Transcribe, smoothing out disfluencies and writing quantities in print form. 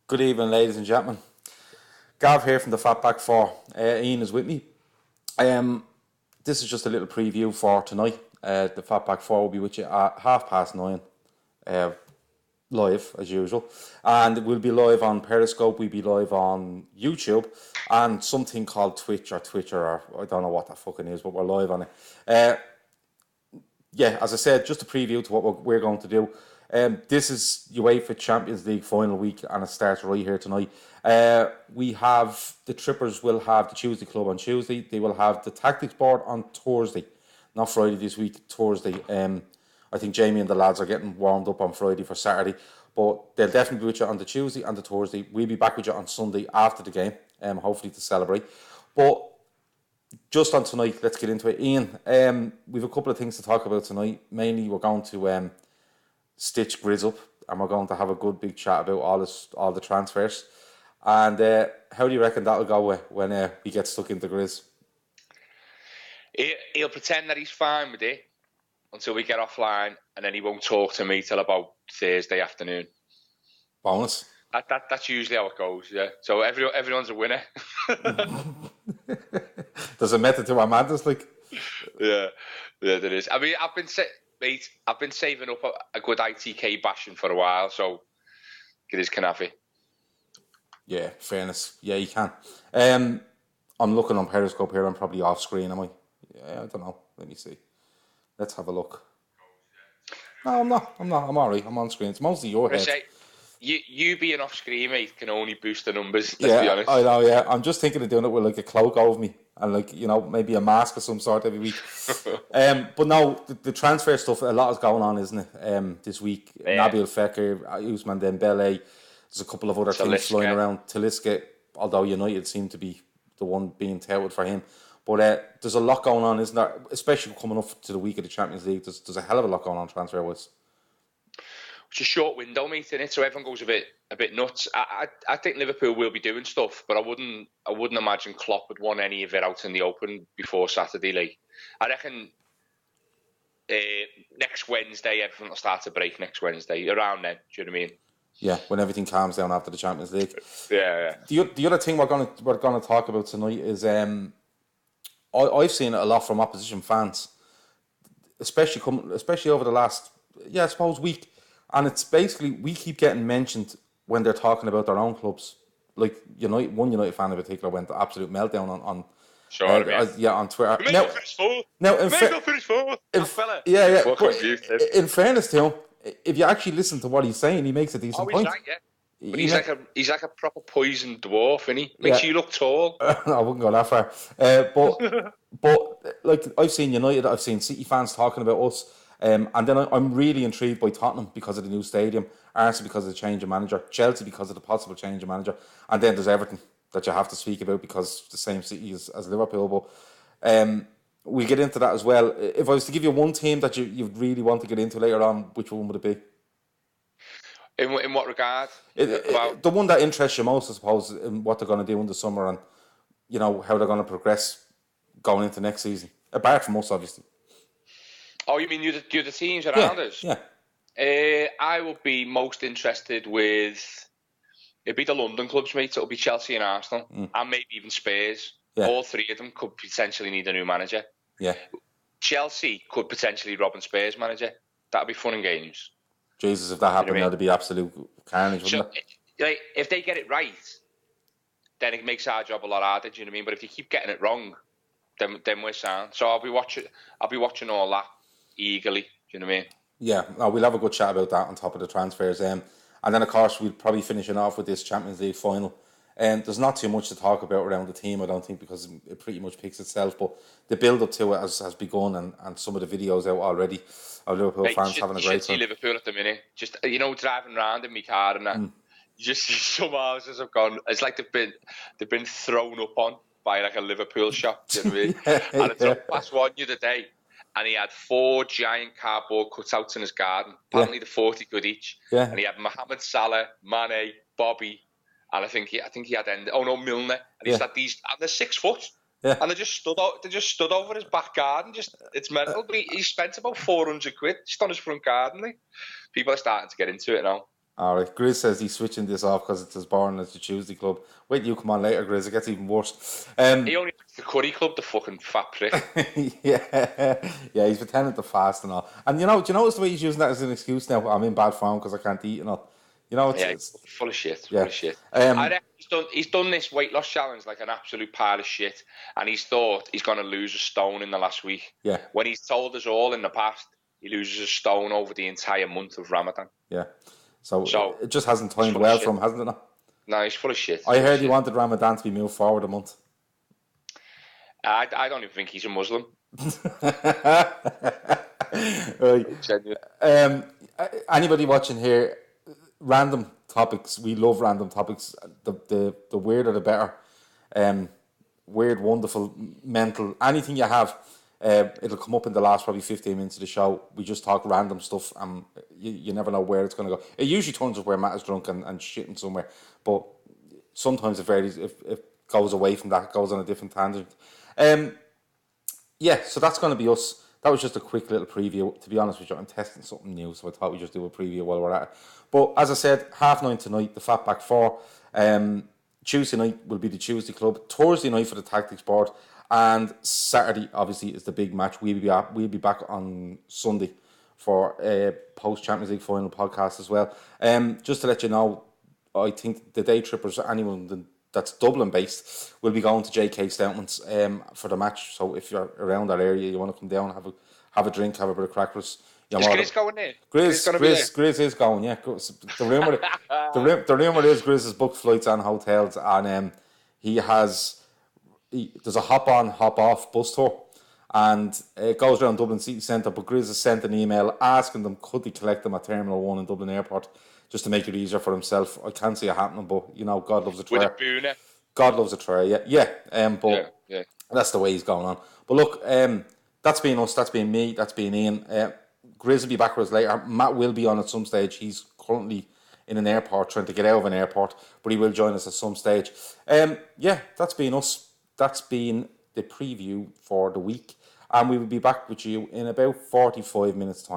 Good evening, ladies and gentlemen. Gav here from the Fatback 4. Ian is with me. This is just a little preview for tonight. The Fatback 4 will be with you at 9:30, live as usual. And we'll be live on Periscope, we'll be live on YouTube, and something called Twitch or Twitter, or I don't know what that fucking is, but we're live on it. As I said, just a preview to what we're going to do. This is UEFA Champions League final week, and it starts right here tonight. We have the Trippers will have the Tuesday Club on Tuesday. They will have the Tactics Board on Thursday, not Friday this week. Thursday. I think Jamie and the lads are getting warmed up on Friday for Saturday, but they'll definitely be with you on the Tuesday and the Thursday. We'll be back with you on Sunday after the game, hopefully to celebrate. But just on tonight, let's get into it. Ian, we've a couple of things to talk about tonight. Mainly, we're going to stitch Grizz up, and we're going to have a good big chat about all the transfers. And how do you reckon that'll go when he gets stuck into Grizz? He'll pretend that he's fine with it until we get offline, and then he won't talk to me till about Thursday afternoon. Bonus. That's usually how it goes, yeah. So everyone's a winner. There's a method to our madness, like. Yeah, there is. I mean, I've been saving up a good ITK bashing for a while, so get his can have it. Yeah, fairness. Yeah, you can. I'm looking on Periscope here. I'm probably off screen, am I? Yeah, I don't know. Let me see. Let's have a look. No, I'm not. I'm all right. I'm on screen. It's mostly your head. You being off screen, mate, can only boost the numbers. Let's be honest. I know. Yeah, I'm just thinking of doing it with like a cloak over me and maybe a mask of some sort every week. But no, the transfer stuff. A lot is going on, isn't it? This week, yeah. Nabil Fekir, Ousmane Dembele. There's a couple of other things flying around. Talisca, although United seem to be the one being touted for him. But there's a lot going on, isn't there? Especially coming up to the week of the Champions League. There's a hell of a lot going on transfer-wise. It's a short window, mate, in it, so everyone goes a bit nuts. I think Liverpool will be doing stuff, but I wouldn't imagine Klopp would want any of it out in the open before Saturday. Like, I reckon next Wednesday everything will start to break. Next Wednesday, around then. Do you know what I mean? Yeah, when everything calms down after the Champions League. Yeah. The other thing we're gonna talk about tonight is I've seen it a lot from opposition fans, especially over the last week. And it's basically, we keep getting mentioned when they're talking about their own clubs. Like one United fan in particular went to absolute meltdown on Twitter. In fairness to him, if you actually listen to what he's saying, he makes a decent point. Right, yeah. But he's like a proper poisoned dwarf, isn't he? Makes you look tall. I wouldn't go that far. But like, I've seen United, I've seen City fans talking about us. And then I'm really intrigued by Tottenham because of the new stadium, Arsenal because of the change of manager, Chelsea because of the possible change of manager, and then there's Everton that you have to speak about because the same city as Liverpool. But we'll get into that as well. If I was to give you one team that you'd really want to get into later on, which one would it be? In what regard? The one that interests you most, I suppose, in what they're going to do in the summer and how they're going to progress going into next season. Apart from us, obviously. Oh, you mean you're the teams around us? Yeah. I would be most interested with... It'd be the London clubs, mate. It'll be Chelsea and Arsenal. And maybe even Spurs. Yeah. All three of them could potentially need a new manager. Yeah. Chelsea could potentially rob and Spurs manager. That'd be fun and games. Jesus, if that happened, that'd be absolute carnage, wouldn't it? If they get it right, then it makes our job a lot harder, do you know what I mean? But if you keep getting it wrong, then we're sound. So I'll be watching all that eagerly, do you know what I mean? Yeah, no, we'll have a good chat about that on top of the transfers. And then, of course, we'll probably finish it off with this Champions League final. There's not too much to talk about around the team, I don't think, because it pretty much picks itself. But the build-up to it has begun, and some of the videos out already of Liverpool fans having a great time. See Liverpool at the minute. Just, driving around in my car and that, you just see some houses have gone. It's like they've been thrown up on by like a Liverpool shop, do you know what I mean? And it's up past 1 the other day. And he had 4 giant cardboard cutouts in his garden. Apparently, they're 40 quid each. Yeah. And he had Mohamed Salah, Mane, Bobby, and I think he had Milner. And he's had these, and they're 6 foot. Yeah. And they just stood over his back garden. It's mental. But he spent about 400 quid just on his front garden. Like. People are starting to get into it now. All right. Grizz says he's switching this off because it's as boring as the Tuesday Club. Wait till you come on later, Grizz. It gets even worse. He only likes the Curry Club, the fucking fat prick. yeah, he's pretending to fast and all. And do you notice the way he's using that as an excuse now? I'm in bad form because I can't eat and all. He's full of shit. Yeah. Full of shit. I reckon he's done this weight loss challenge like an absolute pile of shit, and he's thought he's going to lose a stone in the last week. Yeah. When he's told us all in the past, he loses a stone over the entire month of Ramadan. Yeah. So it just hasn't timed well for him, hasn't it? No, he's full of shit. I heard he wanted Ramadan to be moved forward a month. I don't even think he's a Muslim. Right. Anybody watching here? Random topics. We love random topics. The weirder the better. Weird, wonderful, mental. Anything you have. It'll come up in the last probably 15 minutes of the show. We just talk random stuff, and you never know where it's going to go. It usually turns up where Matt is drunk and shitting somewhere, but sometimes it varies. If it goes away from that, it goes on a different tangent. Yeah, so that's going to be us. That was just a quick little preview. To be honest with you, I'm testing something new, so I thought we'd just do a preview while we're at it. But as I said, 9:30 tonight, the Fatback 4. Tuesday night will be the Tuesday Club. Thursday night for the Tactics Board. And Saturday, obviously, is the big match. We'll be back on Sunday for a post-Champions League final podcast as well. Just to let you know, I think the day trippers, anyone that's Dublin-based, will be going to J.K. Stoutman's for the match. So if you're around that area, you want to come down, have a drink, have a bit of crackers. Is Grizz going there? Grizz is going, yeah. The rumour is Grizz has booked flights and hotels, and there's a hop-on, hop-off bus tour, and it goes around Dublin City Centre, but Grizz has sent an email asking them could they collect them at Terminal 1 in Dublin Airport, just to make it easier for himself. I can't see it happening, but, God loves a try. With a booner. God loves a try, yeah. But that's the way he's going on. But look, that's been us, that's been me, that's been Ian. Grizz will be back with us later. Matt will be on at some stage. He's currently in an airport, trying to get out of an airport, but he will join us at some stage. That's been us. That's been the preview for the week, and we will be back with you in about 45 minutes time.